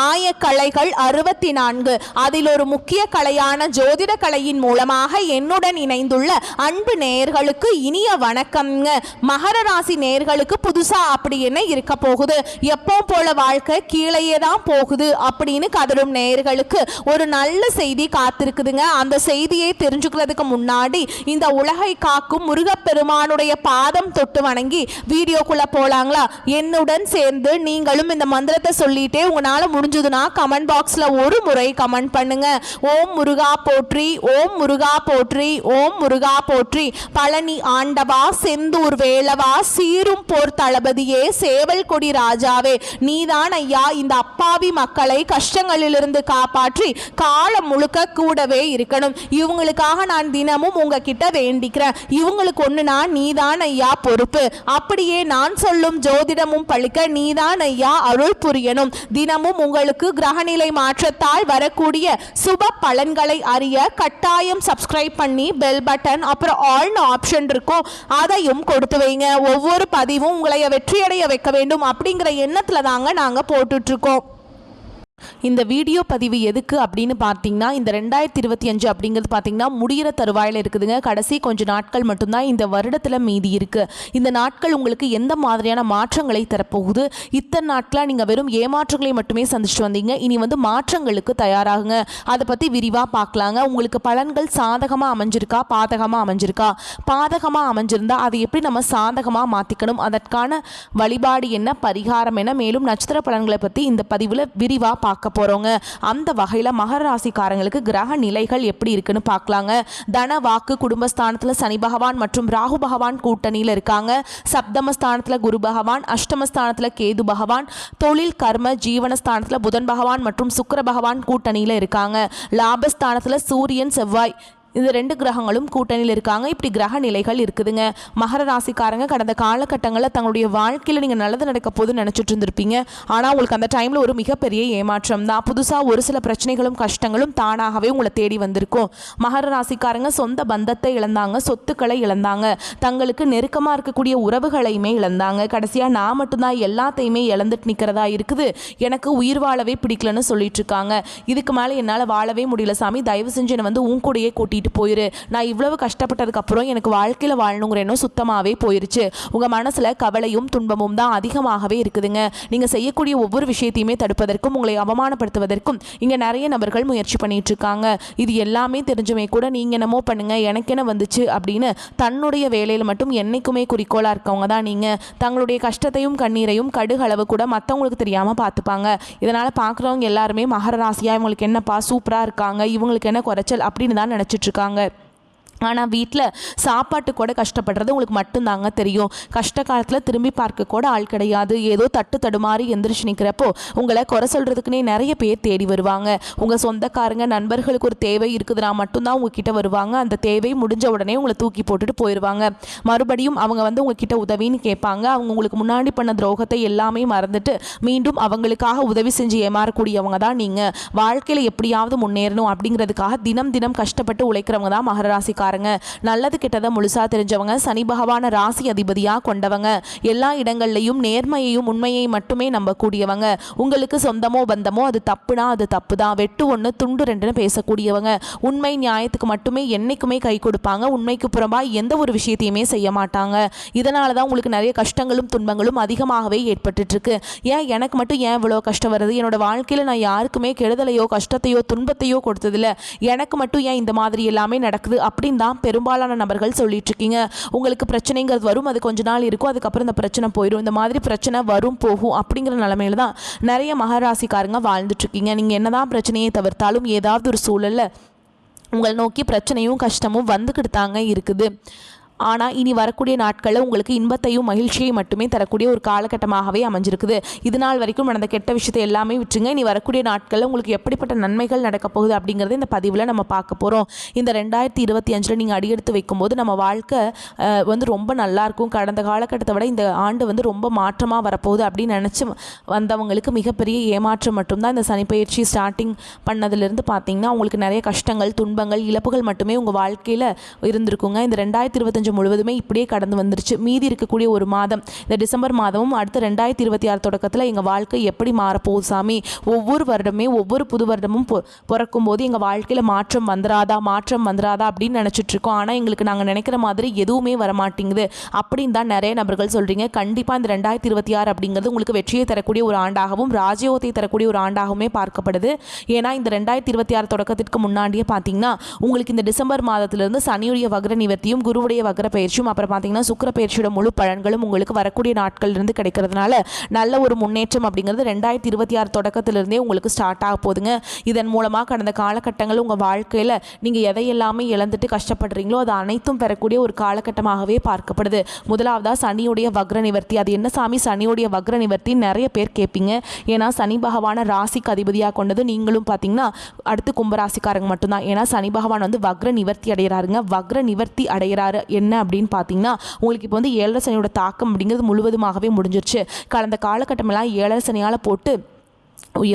ஆயக்கலைகள் 64. அதில் ஒரு முக்கிய கலையான ஜோதிட கலையின் மூலமாக என்னுடன் இணைந்துள்ள அன்பு நேயர்களுக்கு இனிய வணக்கம்ங்க. மகர ராசி நேயர்களுக்கு புதுசா அப்படி என்ன இருக்க போகுது, எப்போ போல வாழ்க்கை கீழேயே தான் போகுது அப்படின்னு கதரும் நேயர்களுக்கு ஒரு நல்ல செய்தி காத்திருக்குதுங்க. அந்த செய்தியை தெரிஞ்சுக்கிறதுக்கு முன்னாடி இந்த உலகை காக்கும் முருகப்பெருமானுடைய பாதம் தொட்டு வணங்கி வீடியோக்குள்ள போலாங்களா? என்னுடன் சேர்ந்து நீங்களும் இந்த மந்திரத்தை சொல்லிட்டே உங்களால முடிஞ்சதுன்னா கமெண்ட் பாக்ஸ்ல ஒரு முறை கமெண்ட் பண்ணுங்க. ஓம் முருகா போற்றி, ஓம் முருகா போற்றி, ஓம் முருகா போற்றி. பழனி ஆண்டவா, செந்தூர் வேளவா, சீரும் போர் தளபதியே, சேவல் கொடி ராஜாவே, நீதான் ஐயா இந்த அப்பாவி மக்களை கஷ்டங்களிலிருந்து காப்பாற்றி காலம் முழுக்க கூடவே இருக்கணும். இவங்களுக்காக நான் தினமும் உங்ககிட்ட வேண்டிக்கிறேன். இவங்களுக்கு ஒண்ணுனா நீதான் ஐயா பொறுப்பு. அப்படியே நான் சொல்லும் ஜோதிடமும் பழிக்க நீதான் ஐயா அருள் புரியணும். தினமும் உங்களுக்கு கிரகநிலை மாற்றத்தால் வரக்கூடிய சுப பலன்களை அறிய கட்டாயம் சப்ஸ்கிரைப் பண்ணி பெல் பட்டன் அப்புறம் ஆல்னு ஆப்ஷன் இருக்கும், அதையும் கொடுத்து வைங்க. ஒவ்வொரு பதிவும் உங்களை வெற்றியடைய வைக்க வேண்டும் அப்படிங்கிற எண்ணத்துல தாங்க நாங்க போட்டுட்டு இருக்கோம். இந்த வீடியோ பதிவு எதுக்கு அப்படின்னு பார்த்தீங்கன்னா, இந்த 2025 அப்படிங்கிறது பார்த்தீங்கன்னா முடிகிற தருவாயில் இருக்குதுங்க. கடைசி கொஞ்சம் நாட்கள் மட்டும்தான் இந்த வருடத்தில் மீதி இருக்குது. இந்த நாட்கள் உங்களுக்கு எந்த மாதிரியான மாற்றங்களை தரப்போகுது? இத்தனை நாட்களாக நீங்கள் வெறும் ஏமாற்றங்களை மட்டுமே சந்திச்சுட்டு வந்தீங்க. இனி மாற்றங்களுக்கு தயாராகுங்க. அதை பற்றி விரிவாக பார்க்கலாங்க. உங்களுக்கு பலன்கள் சாதகமாக அமைஞ்சிருக்கா, பாதகமாக அமைஞ்சிருக்கா? பாதகமாக அமைஞ்சிருந்தா அதை எப்படி நம்ம சாதகமாக மாற்றிக்கணும், அதற்கான வழிபாடு என்ன, பரிகாரம் என்ன, மேலும் நட்சத்திர பலன்களை பற்றி இந்த பதிவில் விரிவாக பார்க்க போறோங்க. அந்த வகையில மகர ராசிக்காரங்களுக்கு கிரக நிலைகள் எப்படி இருக்குன்னு பார்க்கலாங்க. தன வாக்கு குடும்பஸ்தானத்துல சனி பகவான் மற்றும் ராகு பகவான் கூட்டணியில் இருக்காங்க. சப்தமஸ்தானத்துல குரு பகவான், அஷ்டமஸ்தானத்துல கேது பகவான், தொழில் கர்ம ஜீவனஸ்தானத்துல புதன் பகவான் மற்றும் சுக்கிர பகவான் கூட்டணியில் இருக்காங்க. லாபஸ்தானத்துல சூரியன் செவ்வாய் இந்த 2 கிரகங்களும் கூட்டணியில் இருக்காங்க. இப்படி கிரக நிலைகள் இருக்குதுங்க. மகர ராசிக்காரங்க கடந்த காலகட்டங்களில் தங்களுடைய வாழ்க்கையில் நீங்கள் நல்லது நடக்க போது நினச்சிட்டு இருந்திருப்பீங்க. ஆனால் உங்களுக்கு அந்த டைமில் ஒரு மிகப்பெரிய ஏமாற்றம் தான். புதுசாக ஒரு சில பிரச்சனைகளும் கஷ்டங்களும் தானாகவே உங்களை தேடி வந்திருக்கும். மகர ராசிக்காரங்க சொந்த பந்தத்தை இழந்தாங்க, சொத்துக்களை இழந்தாங்க, தங்களுக்கு நெருக்கமாக இருக்கக்கூடிய உறவுகளையுமே இழந்தாங்க. கடைசியாக நான் மட்டும்தான் எல்லாத்தையுமே இழந்துட்டு நிற்கிறதா இருக்குது, எனக்கு உயிர் வாழவே பிடிக்கலன்னு சொல்லிட்டு இருக்காங்க. இதுக்கு மேலே என்னால் வாழவே முடியல சாமி, தயவு செஞ்சு என்னை உன் கூடையே கூட்டிட்டு போயிரு, நான் இவ்வளவு கஷ்டப்பட்டதுக்கு அப்புறம் எனக்கு வாழ்க்கையில வாழணுங்கிற எண்ணம் சுத்தமாவே போயிருச்சு. உங்க மனசுல கவலையும் துன்பமும் தான் அதிகமாகவே இருக்குதுங்க. நீங்க செய்யக்கூடிய ஒவ்வொரு விஷயத்தையுமே தடுப்பதற்கும் உங்களை அவமானப்படுத்துவதற்கும் இங்க நிறைய நபர்கள் முயற்சி பண்ணிட்டு இருக்காங்க. இது எல்லாமே தெரிஞ்சுமே கூட நீங்க என்னமோ பண்ணுங்க, எனக்கு என்ன வந்துச்சு அப்படின்னு தன்னுடைய வேலையில மட்டும் என்னைக்குமே குறிக்கோளா இருக்கவங்க தான் நீங்க. தங்களுடைய கஷ்டத்தையும் கண்ணீரையும் கடுகளவு கூட மற்றவங்களுக்கு தெரியாம பார்த்துப்பாங்க. இதனால பார்க்குறவங்க எல்லாருமே மகர ராசியா இவங்களுக்கு என்னப்பா சூப்பரா இருக்காங்க, இவங்களுக்கு என்ன குறைச்சல் அப்படின்னு தான் நினைச்சிட்டு இருக்காங்க. ஆனால் வீட்டில் சாப்பாட்டு கூட கஷ்டப்படுறது உங்களுக்கு மட்டும்தாங்க தெரியும். கஷ்ட காலத்தில் திரும்பி பார்க்க கூட ஆள் கிடையாது. ஏதோ தட்டு தடுமாறி எந்திரிச்சு நிற்கிறப்போ உங்களை குறை சொல்கிறதுக்குன்னே நிறைய பேர் தேடி வருவாங்க. உங்கள் சொந்தக்காரங்க நண்பர்களுக்கு ஒரு தேவை இருக்குதுன்னா மட்டும்தான் உங்ககிட்ட வருவாங்க. அந்த தேவை முடிஞ்ச உடனே உங்களை தூக்கி போட்டுட்டு போயிடுவாங்க. மறுபடியும் அவங்க உங்ககிட்ட உதவின்னு கேட்பாங்க. அவங்க உங்களுக்கு முன்னாடி பண்ண துரோகத்தை எல்லாமே மறந்துட்டு மீண்டும் அவங்களுக்காக உதவி செஞ்சு ஏமாறக்கூடியவங்க தான் நீங்கள். வாழ்க்கையில் எப்படியாவது முன்னேறணும் அப்படிங்கிறதுக்காக தினம் தினம் கஷ்டப்பட்டு உழைக்கிறவங்க தான் மகர ராசிக்காரங்க. நல்லது கெட்டதை முழுசா தெரிஞ்சவங்க, சனி பகவான ராசி அதிபதியா கொண்டவங்க, எல்லா இடங்கள்லையும் நேர்மையையும் உண்மையை மட்டுமே நம்பக்கூடியவங்க. உங்களுக்கு சொந்தமோ பந்தமோ அது தப்புனா அது தப்பு தான், வெட்டு ஒன்று துண்டு ரெண்டுன்னு பேசக்கூடியவங்க. உண்மை நியாயத்துக்கு மட்டுமே என்னைக்குமே கை கொடுப்பாங்க. உண்மைக்கு புறம்பா எந்த ஒரு விஷயத்தையுமே செய்ய மாட்டாங்க. இதனால தான் உங்களுக்கு நிறைய கஷ்டங்களும் துன்பங்களும் அதிகமாகவே ஏற்பட்டு இருக்கு. ஏன் எனக்கு மட்டும் ஏன் இவ்வளோ கஷ்டம் வருது? என்னோட வாழ்க்கையில் நான் யாருக்குமே கெடுதலையோ கஷ்டத்தையோ துன்பத்தையோ கொடுத்ததில்ல, எனக்கு மட்டும் ஏன் இந்த மாதிரி எல்லாமே நடக்குது அப்படின்னு தான் பெரும்பாலான நபர்கள் சொல்லிட்டு இருக்கீங்க. உங்களுக்கு பிரச்சனைங்கிறது வரும், அது கொஞ்ச நாள் இருக்கும், அதுக்கப்புறம் இந்த பிரச்சனை போயிடும். இந்த மாதிரி பிரச்சனை வரும் போகும் அப்படிங்கிற நிலைமையில தான் நிறைய மகராசிக்காரங்க வாழ்ந்துட்டு இருக்கீங்க. நீங்க என்னதான் பிரச்சனையை தவிர்த்தாலும் ஏதாவது ஒரு சூழல்ல உங்களை நோக்கி பிரச்சனையும் கஷ்டமும் வந்துக்கிட்டு தாங்க இருக்குது. ஆனால் இனி வரக்கூடிய நாட்களில் உங்களுக்கு இன்பத்தையும் மகிழ்ச்சியை மட்டுமே தரக்கூடிய ஒரு காலகட்டமாகவே அமைஞ்சிருக்குது. இது நாள் வரைக்கும் நடந்த கெட்ட விஷயத்தை எல்லாமே விட்டுருங்க. இனி வரக்கூடிய நாட்களில் உங்களுக்கு எப்படிப்பட்ட நன்மைகள் நடக்க போகுது அப்படிங்கிறது இந்த பதிவில் நம்ம பார்க்க போகிறோம். இந்த 2025 நீங்கள் அடியெடுத்து வைக்கும்போது நம்ம வாழ்க்கை ரொம்ப நல்லாயிருக்கும். கடந்த காலகட்டத்தை விட இந்த ஆண்டு ரொம்ப மாற்றமாக வரப்போகுது அப்படின்னு நினச்சி வந்தவங்களுக்கு மிகப்பெரிய ஏமாற்றம் மட்டும்தான் இந்த சனிப்பெயர்ச்சி ஸ்டார்டிங் பண்ணதுலேருந்து பார்த்தீங்கன்னா உங்களுக்கு நிறைய கஷ்டங்கள் துன்பங்கள் இழப்புகள் மட்டுமே உங்கள் வாழ்க்கையில் இருந்திருக்குங்க. இந்த 2025 2025 முழுவதுமே இப்படியே கடந்து வந்துருச்சு. மீதி இருக்கக்கூடிய ஒரு மாதம் இந்த டிசம்பர் மாதமும் அடுத்த 2026 தொடக்கத்தில் எங்கள் வாழ்க்கை எப்படி மாறப்போகுது சாமி, ஒவ்வொரு வருடமே ஒவ்வொரு புது வருடமும் பிறக்கும் போது எங்கள் வாழ்க்கையில் மாற்றம் வந்துடாதா அப்படின்னு நினச்சிட்டு இருக்கோம். ஆனால் எங்களுக்கு நாங்கள் நினைக்கிற மாதிரி எதுவுமே வரமாட்டேங்குது அப்படின்னு தான் நிறைய நபர்கள் சொல்கிறீங்க. கண்டிப்பாக இந்த 2026 அப்படிங்கிறது உங்களுக்கு வெற்றியை தரக்கூடிய ஒரு ஆண்டாகவும் ராஜயோகத்தை தரக்கூடிய ஒரு ஆண்டாகவுமே பார்க்கப்படுது. ஏன்னா இந்த 2026 தொடக்கத்திற்கு முன்னாடியே பார்த்தீங்கன்னா உங்களுக்கு இந்த டிசம்பர் மாதத்திலிருந்து சனியுடைய வக்ர நிவர்த்தியும் குருவுடைய வக்ர பயிற்சியும் அப்புறம் பார்த்தீங்கன்னா சுக்கிர பயிற்சியோட முழு பலன்களும் உங்களுக்கு வரக்கூடிய நாட்களிலிருந்து கிடைக்கிறதுனால நல்ல ஒரு முன்னேற்றம் அப்படிங்கிறது 2026 தொடக்கத்திலிருந்தே உங்களுக்கு ஸ்டார்ட் ஆக போகுதுங்க. இதன் மூலமாக கடந்த காலகட்டங்கள் உங்கள் வாழ்க்கையில் நீங்கள் எதையெல்லாமே இழந்துட்டு கஷ்டப்படுறீங்களோ அது அனைத்தும் பெறக்கூடிய ஒரு காலகட்டமாகவே பார்க்கப்படுது. முதலாவதாக சனியுடைய வக்ர நிவர்த்தி. அது என்ன சாமி சனியுடைய வக்ர நிவர்த்தி நிறைய பேர் கேட்பீங்க. ஏன்னா சனி பகவான ராசிக்கு அதிபதியாக கொண்டது நீங்களும் பார்த்தீங்கன்னா அடுத்து கும்பராசிக்காரங்க மட்டும்தான். ஏன்னா சனி பகவான் வந்து வக்ர நிவர்த்தி அடைகிறாருங்க. வக்ர நிவர்த்தி அடைகிறாரு என்ன அப்படின்னு பார்த்தீங்கன்னா உங்களுக்கு இப்போ வந்து 7 சனியோட தாக்கம் அப்படிங்கிறது முழுவதுமாகவே முடிஞ்சிருச்சு. கடந்த காலகட்டமெல்லாம் 7 சனியால் போட்டு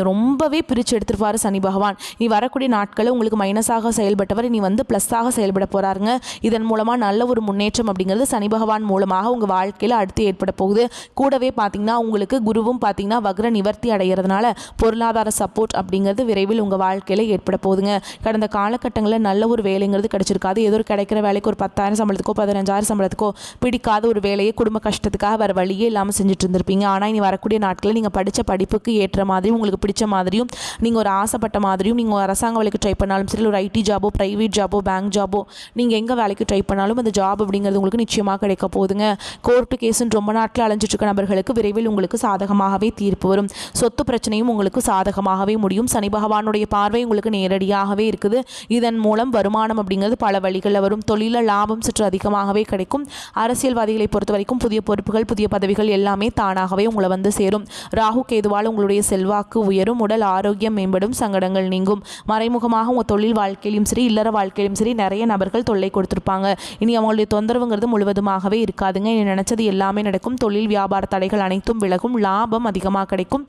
ரொம்பவே பிரித்து எடுத்துருவார் சனி பகவான். நீ வரக்கூடிய நாட்களில் உங்களுக்கு மைனஸாக செயல்பட்டவர் நீ வந்து ப்ளஸ்ஸாக செயல்பட போகிறாருங்க. இதன் மூலமாக நல்ல ஒரு முன்னேற்றம் அப்படிங்கிறது சனி பகவான் மூலமாக உங்கள் வாழ்க்கையில் அடுத்து ஏற்பட போகுது. கூடவே பார்த்திங்கன்னா உங்களுக்கு குருவும் பார்த்திங்கன்னா வக்ர நிவர்த்தி அடைகிறதுனால பொருளாதார சப்போர்ட் அப்படிங்கிறது விரைவில் உங்கள் வாழ்க்கையில் ஏற்பட போகுதுங்க. கடந்த காலகட்டங்களில் நல்ல ஒரு வேலைங்கிறது கிடச்சிருக்காது. ஏதோ ஒரு கிடைக்கிற வேலைக்கு ஒரு 10,000 சம்பளத்துக்கோ 15,000 சம்பளத்துக்கோ பிடிக்காத ஒரு வேலையை குடும்ப கஷ்டத்துக்காக வேறு வழியே இல்லாமல் செஞ்சுட்டு இருந்திருப்பீங்க. ஆனால் இனி வரக்கூடிய நாட்களில் நீங்கள் படித்த படிப்புக்கு ஏற்ற மாதிரி உங்களுக்கு பிடிச்ச மாதிரியும் நீங்கள் ஒரு ஆசைப்பட்ட மாதிரியும் நீங்கள் ஒரு அரசாங்க வேலைக்கு ட்ரை பண்ணாலும் சரி, ஒரு ஐடி ஜாபோ ப்ரைவேட் ஜாபோ பேங்க் ஜாபோ நீங்கள் எங்கே வேலைக்கு ட்ரை பண்ணாலும் அந்த ஜாப் அப்படிங்கிறது உங்களுக்கு நிச்சயமாக கிடைக்க போகுதுங்க. கோர்ட்டு கேஸுன்னு ரொம்ப நாட்டில் அலைஞ்சிட்டு இருக்க நபர்களுக்கு விரைவில் உங்களுக்கு சாதகமாகவே தீர்ப்பு வரும். சொத்து பிரச்சனையும் உங்களுக்கு சாதகமாகவே முடியும். சனி பகவானுடைய பார்வை உங்களுக்கு நேரடியாகவே இருக்குது. இதன் மூலம் வருமானம் அப்படிங்கிறது பல வழிகளில் வரும். தொழிலில் லாபம் சற்று அதிகமாகவே கிடைக்கும். அரசியல்வாதிகளை பொறுத்த வரைக்கும் புதிய பொறுப்புகள் புதிய பதவிகள் எல்லாமே தானாகவே உங்களை வந்து சேரும். ராகு கேதுவால் உங்களுடைய செல்வாக்கு உயரும். உடல் ஆரோக்கியம் மேம்படும். சங்கடங்கள் நீங்கும். மறைமுகமாக உங்கள் தொழில் வாழ்க்கையிலும் சரி இல்லற வாழ்க்கையிலும் சரி நிறைய நபர்கள் தொல்லை கொடுத்துருப்பாங்க. இனி அவங்களுடைய தொந்தரவுங்கிறது முழுவதுமாகவே இருக்காதுங்க. இனி நினச்சது எல்லாமே நடக்கும். தொழில் வியாபார தடைகள் அனைத்தும் விலகும். லாபம் அதிகமாக கிடைக்கும்.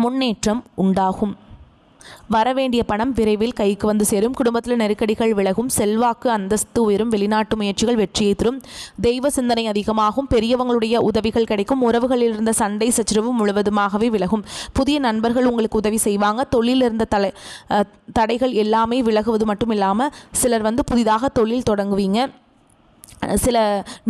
முன்னேற்றம் உண்டாகும். வரவேண்டிய பணம் விரைவில் கைக்கு வந்து சேரும். குடும்பத்தில் நெருக்கடிகள் விலகும். செல்வாக்கு அந்தஸ்து உயரும். வெளிநாட்டு முயற்சிகள் வெற்றியை தரும். தெய்வ சிந்தனை அதிகமாகும். பெரியவங்களுடைய உதவிகள் கிடைக்கும். உறவுகளில் இருந்த சண்டை சச்சரவு முழுவதுமாகவே விலகும். புதிய நண்பர்கள் உங்களுக்கு உதவி செய்வாங்க. தொழிலில் இருந்த தடைகள் எல்லாமே விலகுவது மட்டும் இல்லாமல் சிலர் வந்து புதிதாக தொழில் தொடங்குவீங்க. சில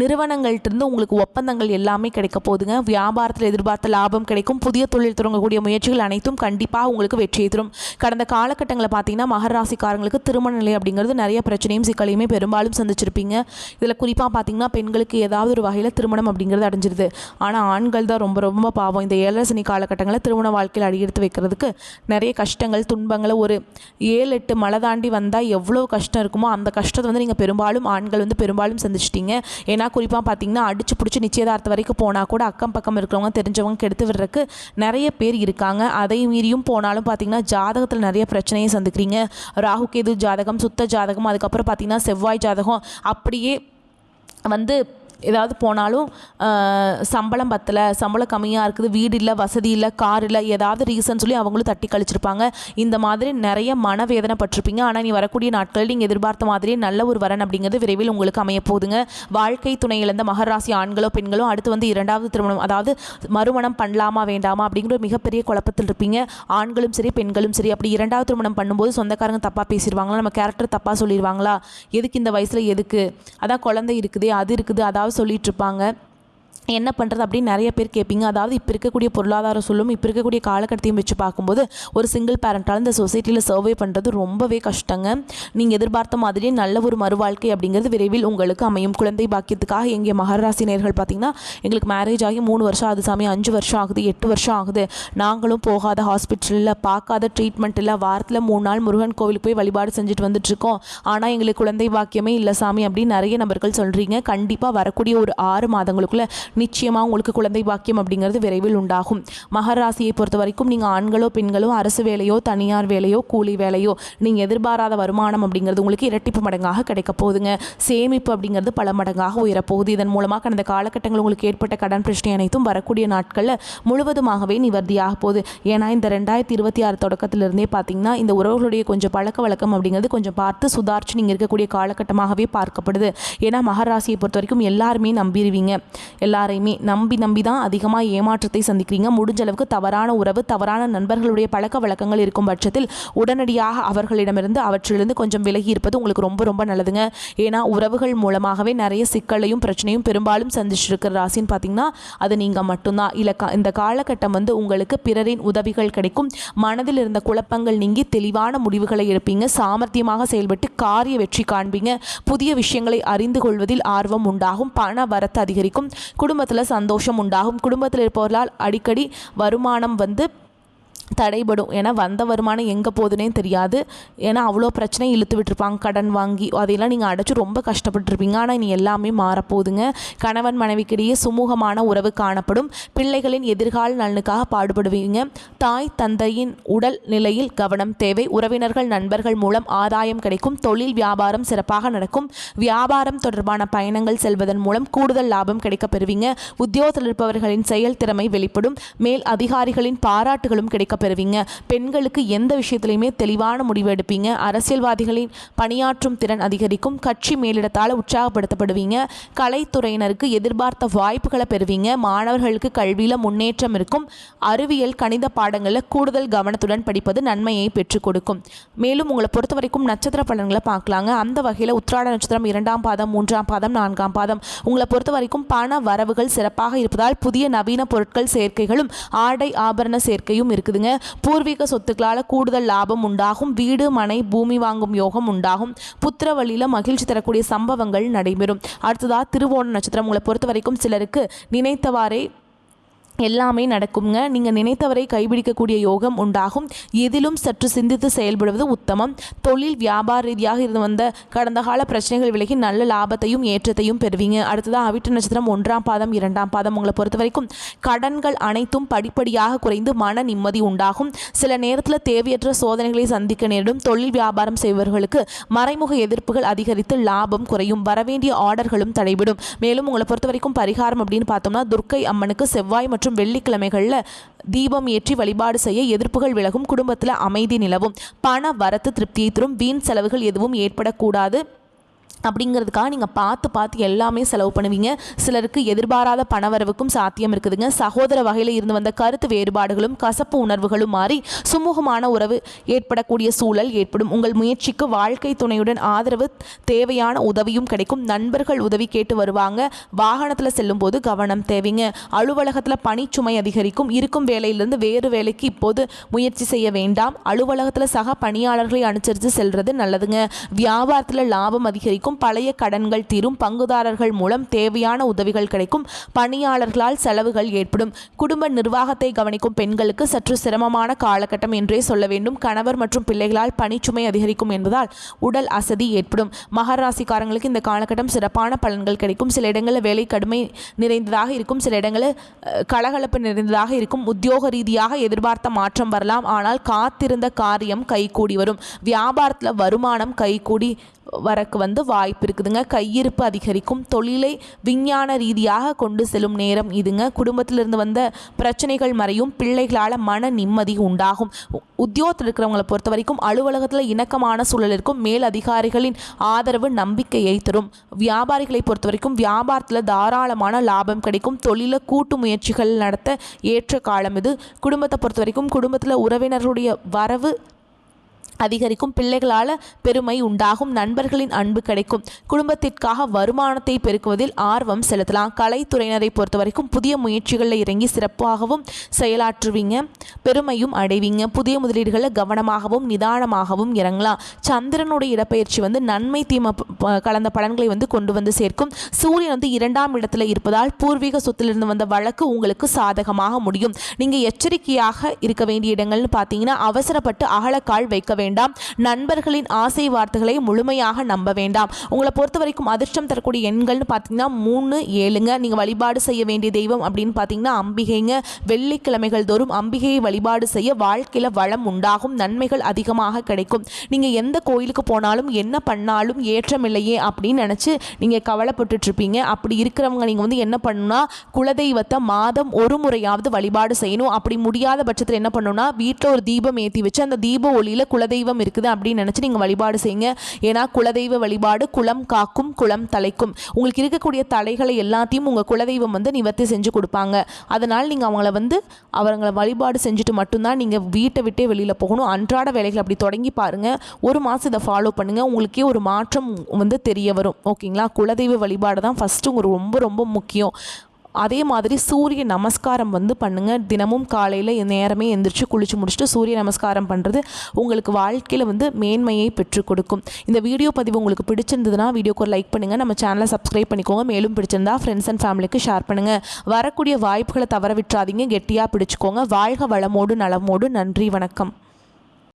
நிறுவனங்கள்கிட்டருந்து உங்களுக்கு ஒப்பந்தங்கள் எல்லாமே கிடைக்க போகுதுங்க. வியாபாரத்தில் எதிர்பார்த்த லாபம் கிடைக்கும். புதிய தொழில் தொடங்கக்கூடிய முயற்சிகள் அனைத்தும் கண்டிப்பாக உங்களுக்கு வெற்றியை தரும். கடந்த காலகட்டங்களில் பார்த்தீங்கன்னா மகர ராசிக்காரங்களுக்கு திருமண நிலை அப்படிங்கிறது நிறைய பிரச்சனையும் சிக்கலையுமே பெரும்பாலும் சந்திச்சிருப்பீங்க. இதில் குறிப்பாக பார்த்தீங்கன்னா பெண்களுக்கு ஏதாவது ஒரு வகையில் திருமணம் அப்படிங்கிறது அடைஞ்சிருது. ஆனால் ஆண்கள் தான் ரொம்ப ரொம்ப பாவம். இந்த 7 சனி காலகட்டங்களில் திருமண வாழ்க்கையில் அடியெடுத்து வைக்கிறதுக்கு நிறைய கஷ்டங்கள் துன்பங்களை ஒரு 7-8 மலை தாண்டி வந்தால் எவ்வளோ கஷ்டம் இருக்குமோ அந்த கஷ்டத்தை வந்து நீங்கள் பெரும்பாலும் ஆண்கள் வந்து பெரும்பாலும் சந்திச்சிட்டீங்க. ஏன்னா குறிப்பாக பார்த்தீங்கன்னா அடிச்சு பிடிச்சி நிச்சயதார்த்தம் வரைக்கும் போனால் கூட அக்கம் பக்கம் இருக்கிறவங்க தெரிஞ்சவங்க கெடுத்து விடுறதுக்கு நிறைய பேர் இருக்காங்க. அதை மீறியும் போனாலும் பார்த்தீங்கன்னா ஜாதகத்தில் நிறைய பிரச்சனையை சந்திக்கிறீங்க. ராகு கேது ஜாதகம், சுத்த ஜாதகம், அதுக்கப்புறம் பார்த்தீங்கன்னா செவ்வாய் ஜாதகம் அப்படியே வந்து ஏதாவது போனாலும் சம்பளம் பத்தலை, சம்பளம் கம்மியாக இருக்குது, வீடு இல்லை, வசதி இல்லை, கார் இல்லை, ஏதாவது ரீசன் சொல்லி அவங்களும் தட்டி கழிச்சிருப்பாங்க. இந்த மாதிரி நிறைய மனவேதனை பட்டிருப்பீங்க. ஆனால் நீ வரக்கூடிய நாட்களில் நீங்கள் எதிர்பார்த்த மாதிரியே நல்ல ஒரு வரன் அப்படிங்கிறது விரைவில் உங்களுக்கு அமைய போகுதுங்க. வாழ்க்கை துணை இழந்த மகராசி ஆண்களோ பெண்களோ அடுத்து வந்து 2வது திருமணம் அதாவது மறுமணம் பண்ணலாமா வேண்டாமா அப்படிங்கிற மிகப்பெரிய குழப்பத்தில் இருப்பீங்க. ஆண்களும் சரி பெண்களும் சரி. அப்படி 2வது திருமணம் பண்ணும்போது சொந்தக்காரங்க தப்பாக பேசிடுவாங்களா, நம்ம கேரக்டர் தப்பாக சொல்லிடுவாங்களா, எதுக்கு இந்த வயசில் எதுக்கு, அதான் குழந்தை இருக்குது அது இருக்குது அதாவது சொல்லிட்டு இருப்பாங்க. என்ன பண்ணுறது அப்படின்னு நிறைய பேர் கேட்பீங்க. அதாவது இப்போ இருக்கக்கூடிய பொருளாதார சூழலும் இப்போ இருக்கக்கூடிய காலகட்டத்தையும் வச்சு பார்க்கும்போது ஒரு சிங்கிள் பேரண்டால் இந்த சொசைட்டியில் சர்வே பண்ணுறது ரொம்பவே கஷ்டங்க. நீங்கள் எதிர்பார்த்த மாதிரியே நல்ல ஒரு மறுவாழ்க்கை அப்படிங்கிறது விரைவில் உங்களுக்கு அமையும். குழந்தை பாக்கியத்துக்காக எங்கள் மகராசி நேயர்கள் பார்த்திங்கன்னா எங்களுக்கு மேரேஜ் ஆகி 3 வருஷம் ஆகுது சாமி, 5 வருஷம் ஆகுது, 8 வருஷம் ஆகுது, நாங்களும் போகாத ஹாஸ்பிட்டலில் பார்க்காத ட்ரீட்மெண்ட் இல்லை, வாரத்தில் 3 நாள் முருகன் கோவிலுக்கு போய் வழிபாடு செஞ்சுட்டு வந்துட்டுருக்கோம், ஆனால் எங்களுக்கு குழந்தை பாக்கியமே இல்லை சாமி அப்படின்னு நிறைய நபர்கள் சொல்கிறீங்க. கண்டிப்பாக வரக்கூடிய ஒரு 6 மாதங்களுக்குள்ளே நிச்சயமாக உங்களுக்கு குழந்தை பாக்கியம் அப்படிங்கிறது விரைவில் உண்டாகும். மகர ராசியை பொறுத்த வரைக்கும் நீங்கள் ஆண்களோ பெண்களோ அரசு வேலையோ தனியார் வேலையோ கூலி வேலையோ நீங்கள் எதிர்பாராத வருமானம் அப்படிங்கிறது உங்களுக்கு இரட்டிப்பு மடங்காக கிடைக்க போகுதுங்க. சேமிப்பு அப்படிங்கிறது பல மடங்காக உயரப்போகுது. இதன் மூலமாக கடந்த காலகட்டங்கள் உங்களுக்கு ஏற்பட்ட கடன் பிரச்சனை அனைத்தும் வரக்கூடிய நாட்களில் முழுவதுமாகவே நிவர்த்தியாக போகுது. ஏன்னா இந்த 2026 தொடக்கத்திலிருந்தே பார்த்தீங்கன்னா இந்த உறவுகளுடைய கொஞ்சம் பழக்க வழக்கம் அப்படிங்கிறது கொஞ்சம் பார்த்து சுதாரிச்சு நீங்கள் இருக்கக்கூடிய காலகட்டமாகவே பார்க்கப்படுது. ஏன்னா மகர ராசியை பொறுத்த வரைக்கும் எல்லாருமே நம்பிடுவீங்க. எல்லாரையுமே நம்பி தான் அதிகமாக ஏமாற்றத்தை சந்திக்கிறீங்க. முடிஞ்ச அளவுக்கு தவறான உறவு தவறான நண்பர்களுடைய பழக்க வழக்கங்கள் இருக்கும் பட்சத்தில் உடனடியாக அவர்களிடமிருந்து அவற்றிலிருந்து கொஞ்சம் விலகி இருப்பது உங்களுக்கு ரொம்ப ரொம்ப நல்லதுங்க. ஏன்னா உறவுகள் மூலமாகவே நிறைய சிக்கலையும் பிரச்சனையும் பெரும்பாலும் சந்திச்சிருக்கிற ராசின்னு பார்த்தீங்கன்னா அது நீங்கள் மட்டும்தான். இல்லை இந்த காலகட்டம் உங்களுக்கு பிறரின் உதவிகள் கிடைக்கும். மனதில் இருந்த குழப்பங்கள் நீங்கி தெளிவான முடிவுகளை எடுப்பீங்க. சாமர்த்தியமாக செயல்பட்டு காரிய வெற்றி காண்பீங்க. புதிய விஷயங்களை அறிந்து கொள்வதில் ஆர்வம் உண்டாகும். பண வரத்து அதிகரிக்கும். குடும்பத்தில் சந்தோஷம் உண்டாகும். குடும்பத்தில் இருப்பவர்களால் அடிக்கடி வருமானம் தடைபடும். ஏன்னா வந்த வருமானம் எங்கே போகுதுன்னே தெரியாது. ஏன்னா அவ்வளோ பிரச்சனை இழுத்து விட்டுருப்பாங்க கடன் வாங்கி. அதையெல்லாம் நீங்கள் அடைச்சி ரொம்ப கஷ்டப்பட்டுருப்பீங்க. ஆனால் இனி எல்லாமே மாறப்போகுதுங்க. கணவன் மனைவிக்கிடையே சுமூகமான உறவு காணப்படும். பிள்ளைகளின் எதிர்கால நலனுக்காக பாடுபடுவீங்க. தாய் தந்தையின் உடல் நிலையில் கவனம் தேவை. உறவினர்கள் நண்பர்கள் மூலம் ஆதாயம் கிடைக்கும். தொழில் வியாபாரம் சிறப்பாக நடக்கும். வியாபாரம் தொடர்பான பயணங்கள் செல்வதன் மூலம் கூடுதல் லாபம் கிடைக்க பெறுவீங்க. உத்தியோகத்தில் இருப்பவர்களின் செயல் திறமை வெளிப்படும். மேல் அதிகாரிகளின் பாராட்டுகளும் கிடைக்க பெறுவீங்க. பெண்களுக்கு எந்த விஷயத்திலையுமே தெளிவான முடிவு எடுப்பீங்க. அரசியல்வாதிகளின் பணியாற்றும் திறன் அதிகரிக்கும். கட்சி மேலிடத்தால் உற்சாகப்படுத்தப்படுவீங்க. கலைத்துறையினருக்கு எதிர்பார்த்த வாய்ப்புகளை பெறுவீங்க. மாணவர்களுக்கு கல்வியில் முன்னேற்றம் இருக்கும். அறிவியல் கணித பாடங்களில் கூடுதல் கவனத்துடன் படிப்பது நன்மையை பெற்றுக் கொடுக்கும். மேலும் உங்களை பொறுத்த வரைக்கும் நட்சத்திர பலன்களை பார்க்கலாங்க. அந்த வகையில் உத்திராட நட்சத்திரம் 2ஆம் பாதம் 3ஆம் பாதம் 4ஆம் பாதம் உங்களை பொறுத்த வரைக்கும் பண வரவுகள் சிறப்பாக இருப்பதால் புதிய நவீன பொருட்கள் சேர்க்கைகளும் ஆடை ஆபரண சேர்க்கையும் இருக்குதுங்க. பூர்வீக சொத்துக்களால் கூடுதல் லாபம் உண்டாகும். வீடு மனை பூமி வாங்கும் யோகம் உண்டாகும். புத்திர வழியில் மகிழ்ச்சி தரக்கூடிய சம்பவங்கள் நடைபெறும். அடுத்ததா திருவோண நட்சத்திரம் உங்களை பொறுத்த வரைக்கும் சிலருக்கு நினைத்தவாறே எல்லாமே நடக்குங்க. நீங்கள் நினைத்தவரை கைபிடிக்கக்கூடிய யோகம் உண்டாகும். எதிலும் சற்று சிந்தித்து செயல்படுவது உத்தமம். தொழில் வியாபார ரீதியாக இருந்து வந்த கடந்த கால பிரச்சனைகள் விலகி நல்ல லாபத்தையும் ஏற்றத்தையும் பெறுவீங்க. அடுத்ததாக அவிட்ட நட்சத்திரம் 1ஆம் பாதம் 2ஆம் பாதம் உங்களை பொறுத்த வரைக்கும் கடன்கள் அனைத்தும் படிப்படியாக குறைந்து மன நிம்மதி உண்டாகும். சில நேரத்தில் தேவையற்ற சோதனைகளை சந்திக்க நேரிடும். தொழில் வியாபாரம் செய்பவர்களுக்கு மறைமுக எதிர்ப்புகள் அதிகரித்து லாபம் குறையும். வரவேண்டிய ஆர்டர்களும் தடைபடும். மேலும் உங்களை பொறுத்த வரைக்கும் பரிகாரம் அப்படின்னு பார்த்தோம்னா துர்க்கை அம்மனுக்கு செவ்வாய் மற்றும் வெள்ளிக்கிழமைகளில் தீபம் ஏற்றி வழிபாடு செய்ய எதிர்ப்புகள் விலகும். குடும்பத்தில் அமைதி நிலவும். பண வரத்து திருப்தியை தரும். வீண் செலவுகள் எதுவும் ஏற்படக்கூடாது அப்படிங்கிறதுக்காக நீங்கள் பார்த்து எல்லாமே செலவு பண்ணுவீங்க. சிலருக்கு எதிர்பாராத பணவரவுக்கும் சாத்தியம் இருக்குதுங்க. சகோதர வகையில் இருந்து வந்த கருத்து வேறுபாடுகளும் கசப்பு உணர்வுகளும் மாறி சுமூகமான உறவு ஏற்படக்கூடிய சூழல் ஏற்படும். உங்கள் முயற்சிக்கு வாழ்க்கை துணையுடன் ஆதரவு தேவையான உதவியும் கிடைக்கும். நண்பர்கள் உதவி கேட்டு வருவாங்க. வாகனத்தில் செல்லும் போது கவனம் தேவைங்க. அலுவலகத்தில் பணிச்சுமை அதிகரிக்கும். இருக்கும் வேலையிலிருந்து வேறு வேலைக்கு இப்போது முயற்சி செய்ய வேண்டாம். அலுவலகத்தில் சக பணியாளர்களை அனுசரித்து செல்வது நல்லதுங்க. வியாபாரத்தில் லாபம் அதிகரிக்கும். பழைய கடன்கள் தீரும். பங்குதாரர்கள் மூலம் தேவையான உதவிகள் கிடைக்கும். பணியாளர்களால் செலவுகள் ஏற்படும். குடும்ப நிர்வாகத்தை கவனிக்கும் பெண்களுக்கு சற்று சிரமமான காலகட்டம் என்றே சொல்ல வேண்டும். கணவர் மற்றும் பிள்ளைகளால் பணிச்சுமை அதிகரிக்கும் என்பதால் உடல் அசதி ஏற்படும். மகர ராசிக்காரங்களுக்கு இந்த காலகட்டம் சிறப்பான பலன்கள் கிடைக்கும். சில இடங்களில் வேலை கடுமை நிறைந்ததாக இருக்கும். சில இடங்களில் கலகலப்பு நிறைந்ததாக இருக்கும். உத்தியோக ரீதியாக எதிர்பார்த்த மாற்றம் வரலாம். ஆனால் காத்திருந்த காரியம் கைகூடி வரும். வியாபாரத்தில் வருமானம் கைகூடி வரக்கு வாய்ப்பு இருக்குதுங்க. கையிருப்பு அதிகரிக்கும். தொழிலை விஞ்ஞான ரீதியாக கொண்டு செல்லும் நேரம் இதுங்க. குடும்பத்திலிருந்து வந்த பிரச்சனைகள் மறையும். பிள்ளைகளால் மன நிம்மதி உண்டாகும். உத்தியோகத்தில் இருக்கிறவங்களை பொறுத்த வரைக்கும் அலுவலகத்தில் இணக்கமான சூழல் இருக்கும். மேல் அதிகாரிகளின் ஆதரவு நம்பிக்கையை தரும். வியாபாரிகளை பொறுத்த வரைக்கும் வியாபாரத்தில் தாராளமான லாபம் கிடைக்கும். தொழில கூட்டு முயற்சிகள் நடத்த ஏற்ற காலம் இது. குடும்பத்தை பொறுத்த வரைக்கும் குடும்பத்தில் உறவினர்களுடைய வரவு அதிகரிக்கும். பிள்ளைகளால் பெருமை உண்டாகும். நண்பர்களின் அன்பு கிடைக்கும். குடும்பத்திற்காக வருமானத்தை பெருக்குவதில் ஆர்வம் செலுத்தலாம். கலைத்துறையினரை பொறுத்த வரைக்கும் புதிய முயற்சிகளில் இறங்கி சிறப்பாகவும் செயலாற்றுவீங்க. பெருமையும் அடைவீங்க. புதிய முதலீடுகளில் கவனமாகவும் நிதானமாகவும் இறங்கலாம். சந்திரனுடைய இடப்பெயர்ச்சி நன்மை தீமை கலந்த பலன்களை கொண்டு சேர்க்கும். சூரியன் 2ஆம் இடத்துல இருப்பதால் பூர்வீக சொத்திலிருந்து வந்த வழக்கு உங்களுக்கு சாதகமாக முடியும். நீங்கள் எச்சரிக்கையாக இருக்க வேண்டிய இடங்கள்னு பார்த்தீங்கன்னா அவசரப்பட்டு அகலக்கால் வைக்க வேண்டும். வேண்டாம். நண்பர்களின் ஆசை வார்த்தைகளை முழுமையாக நம்ப வேண்டாம். உங்களை பொறுத்த வரைக்கும் அதிர்ஷ்டம் தரக்கூடிய எண்கள்னு பார்த்தீங்கன்னா 3, 7ங்க. நீங்கள் வழிபாடு செய்ய வேண்டிய தெய்வம் அப்படின்னு பார்த்தீங்கன்னா அம்பிகைங்க. வெள்ளிக்கிழமைகள் தோறும் அம்பிகையை வழிபாடு செய்ய வாழ்க்கையில் வளம் உண்டாகும், நன்மைகள் அதிகமாக கிடைக்கும். நீங்கள் எந்த கோயிலுக்கு போனாலும் என்ன பண்ணாலும் ஏற்றமில்லையே அப்படின்னு நினச்சி நீங்கள் கவலைப்பட்டுட்டு இருப்பீங்க. அப்படி இருக்கிறவங்க நீங்கள் வந்து என்ன பண்ணணும்னா குலதெய்வத்தை மாதம் ஒரு முறையாவது வழிபாடு செய்யணும். அப்படி முடியாத பட்சத்தில் என்ன பண்ணணும்னா வீட்டில் ஒரு தீபம் ஏற்றி வச்சு அந்த தீப ஒளியில் குலதெய்வம் இருக்குது அப்படின்னு நினச்சி நீங்கள் வழிபாடு செய்யுங்க. ஏன்னா குலதெய்வ வழிபாடு குலம் காக்கும், குலம் தலைக்கும். உங்களுக்கு இருக்கக்கூடிய தலைகளை எல்லாத்தையும் உங்கள் குலதெய்வம் வந்து நிவர்த்தி செஞ்சு கொடுப்பாங்க. அதனால் நீங்கள் அவங்கள வழிபாடு செஞ்சுட்டு மட்டும்தான் நீங்கள் வீட்டை விட்டே வெளியில் போகணும். அன்றாட வேலைகள் அப்படி தொடங்கி பாருங்கள். ஒரு மாதம் இதை ஃபாலோ பண்ணுங்கள். உங்களுக்கே ஒரு மாற்றம் வந்து தெரிய வரும். ஓகேங்களா? குலதெய்வ வழிபாடு தான் ஃபஸ்ட்டு உங்களுக்கு ரொம்ப ரொம்ப முக்கியம். அதே மாதிரி சூரிய நமஸ்காரம் வந்து பண்ணுங்கள். தினமும் காலையில் நேரமே எந்திரிச்சு குளிச்சு முடிச்சுட்டு சூரிய நமஸ்காரம் பண்ணுறது உங்களுக்கு வாழ்க்கையில் வந்து மேன்மையை பெற்றுக் கொடுக்கும். இந்த வீடியோ பதிவு உங்களுக்கு பிடிச்சிருந்ததுன்னா வீடியோக்கு ஒரு லைக் பண்ணுங்கள். நம்ம சேனலை சப்ஸ்கிரைப் பண்ணிக்கோங்க. மேலும் பிடிச்சிருந்தா ஃப்ரெண்ட்ஸ் அண்ட் ஃபேமிலிக்கு ஷேர் பண்ணுங்கள். வரக்கூடிய வாய்ப்புகளை தவற விட்டுறாதீங்க. கெட்டியாக பிடிச்சிக்கோங்க. வாழ்க வளமோடு நலமோடு. நன்றி, வணக்கம்.